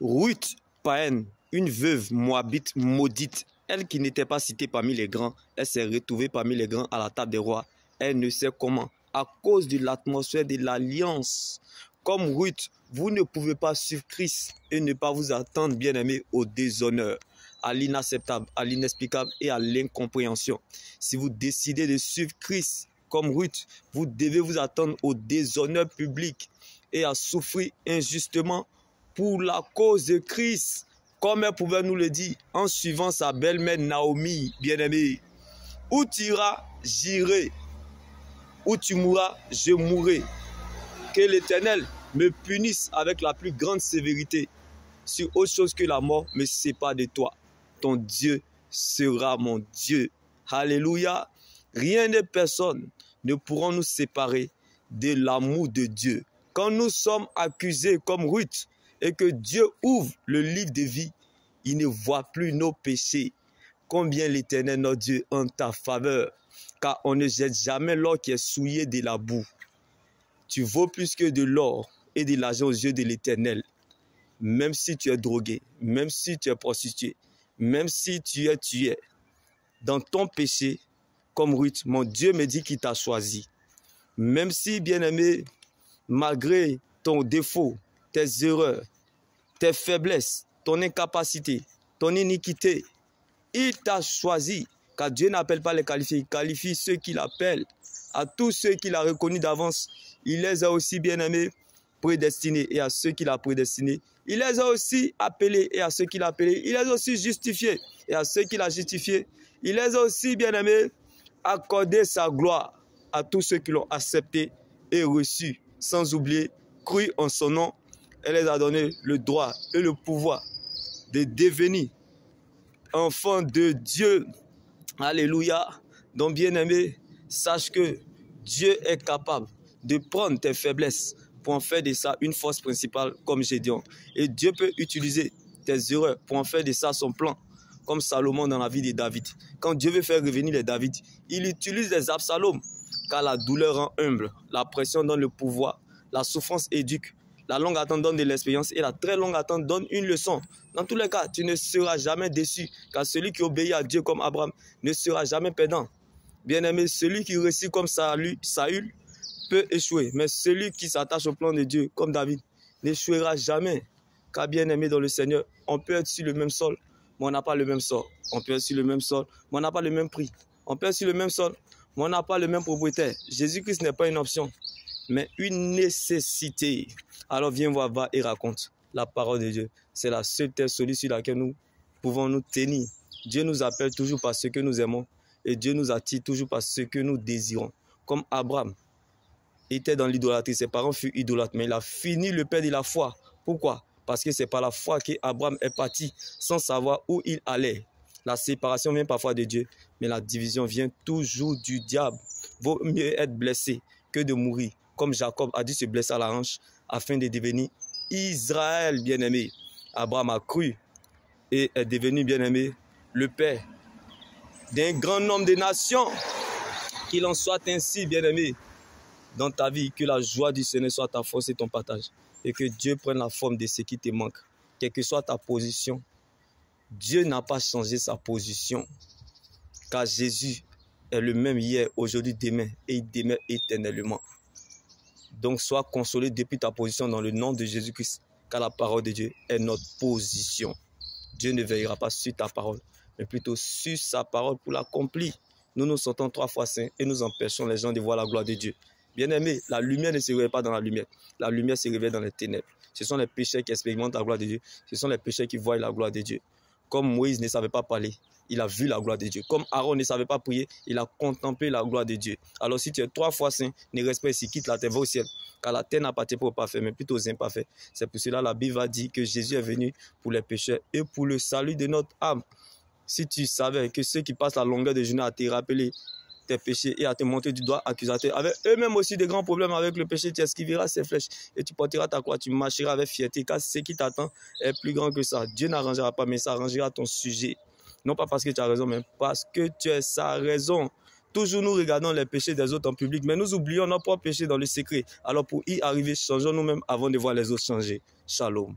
Ruth païenne, une veuve moabite maudite, elle qui n'était pas citée parmi les grands, elle s'est retrouvée parmi les grands à la table des rois. Elle ne sait comment, à cause de l'atmosphère de l'alliance. Comme Ruth, vous ne pouvez pas suivre Christ et ne pas vous attendre, bien-aimés, au déshonneur, à l'inacceptable, à l'inexplicable et à l'incompréhension. Si vous décidez de suivre Christ comme Ruth, vous devez vous attendre au déshonneur public et à souffrir injustement pour la cause de Christ, comme elle pouvait nous le dire en suivant sa belle-mère Naomi, bien-aimée. Où tu iras, j'irai. Où tu mourras, je mourrai. Que l'Éternel me punisse avec la plus grande sévérité sur autre chose que la mort me sépare de toi. Ton Dieu sera mon Dieu. Alléluia. Rien et personne ne pourront nous séparer de l'amour de Dieu. Quand nous sommes accusés comme Ruth et que Dieu ouvre le livre de vie, il ne voit plus nos péchés. Combien l'Éternel, notre Dieu, en ta faveur, car on ne jette jamais l'or qui est souillé de la boue. Tu vaux plus que de l'or et de l'argent aux yeux de l'Éternel. Même si tu es drogué, même si tu es prostitué, même si tu es tué, dans ton péché, comme Ruth, mon Dieu me dit qu'il t'a choisi. Même si, bien-aimé, malgré ton défaut, tes erreurs, tes faiblesses, ton incapacité, ton iniquité, il t'a choisi, car Dieu n'appelle pas les qualifiés, il qualifie ceux qu'il appelle. À tous ceux qu'il a reconnus d'avance, il les a aussi, bien-aimés, prédestinés. Et à ceux qu'il a prédestinés, il les a aussi appelés. Et à ceux qu'il a appelés, il les a aussi justifiés. Et à ceux qu'il a justifiés, il les a aussi, bien-aimés, accordé sa gloire à tous ceux qui l'ont accepté et reçu, sans oublier, cru en son nom. Elle les a donné le droit et le pouvoir de devenir enfants de Dieu. Alléluia. Donc, bien-aimé, sache que Dieu est capable de prendre tes faiblesses pour en faire de ça une force principale comme Gédéon. Et Dieu peut utiliser tes erreurs pour en faire de ça son plan, comme Salomon dans la vie de David. Quand Dieu veut faire revenir les David, il utilise les Absalom, car la douleur rend humble, la pression donne le pouvoir, la souffrance éduque, la longue attente donne de l'expérience et la très longue attente donne une leçon. Dans tous les cas, tu ne seras jamais déçu, car celui qui obéit à Dieu comme Abraham ne sera jamais perdant. Bien-aimé, celui qui réussit comme Saül peut échouer, mais celui qui s'attache au plan de Dieu comme David n'échouera jamais. Car bien-aimé dans le Seigneur, on peut être sur le même sol, mais on n'a pas le même sort. On peut être sur le même sol, mais on n'a pas le même prix. On peut être sur le même sol, mais on n'a pas le même propriétaire. Jésus-Christ n'est pas une option, mais une nécessité. Alors viens voir, va et raconte la parole de Dieu. C'est la seule terre solide sur laquelle nous pouvons nous tenir. Dieu nous appelle toujours par ce que nous aimons et Dieu nous attire toujours par ce que nous désirons. Comme Abraham était dans l'idolâtrie, ses parents furent idolâtres, mais il a fini le père de la foi. Pourquoi? Parce que c'est par la foi qu'Abraham est parti sans savoir où il allait. La séparation vient parfois de Dieu, mais la division vient toujours du diable. Vaut mieux être blessé que de mourir, comme Jacob a dû se blesser à la hanche afin de devenir Israël, bien-aimé. Abraham a cru et est devenu, bien-aimé, le père d'un grand nombre de nations. Qu'il en soit ainsi, bien-aimé, dans ta vie, que la joie du Seigneur soit ta force et ton partage, et que Dieu prenne la forme de ce qui te manque, quelle que soit ta position. Dieu n'a pas changé sa position, car Jésus est le même hier, aujourd'hui, demain, et il demeure éternellement. Donc sois consolé depuis ta position dans le nom de Jésus-Christ, car la parole de Dieu est notre position. Dieu ne veillera pas sur ta parole, mais plutôt sur sa parole pour l'accomplir. Nous nous sentons 3 fois saints et nous empêchons les gens de voir la gloire de Dieu. Bien-aimé, la lumière ne se révèle pas dans la lumière. La lumière se révèle dans les ténèbres. Ce sont les pécheurs qui expérimentent la gloire de Dieu. Ce sont les pécheurs qui voient la gloire de Dieu. Comme Moïse ne savait pas parler, il a vu la gloire de Dieu. Comme Aaron ne savait pas prier, il a contemplé la gloire de Dieu. Alors si tu es 3 fois saint, ne reste pas ici, quitte la terre, va au ciel. Car la terre n'appartient pas aux parfaits, mais plutôt aux imparfaits. C'est pour cela que la Bible a dit que Jésus est venu pour les pécheurs et pour le salut de notre âme. Si tu savais que ceux qui passent la longueur de journée à te rappeler tes péchés et à te montrer du doigt accusateur, avec eux-mêmes aussi des grands problèmes avec le péché, tu esquiveras ces flèches et tu porteras ta croix, tu marcheras avec fierté, car ce qui t'attend est plus grand que ça. Dieu n'arrangera pas, mais ça arrangera ton sujet. Non pas parce que tu as raison, mais parce que tu es sa raison. Toujours nous regardons les péchés des autres en public, mais nous oublions nos propres péchés dans le secret. Alors pour y arriver, changeons nous-mêmes avant de voir les autres changer. Shalom.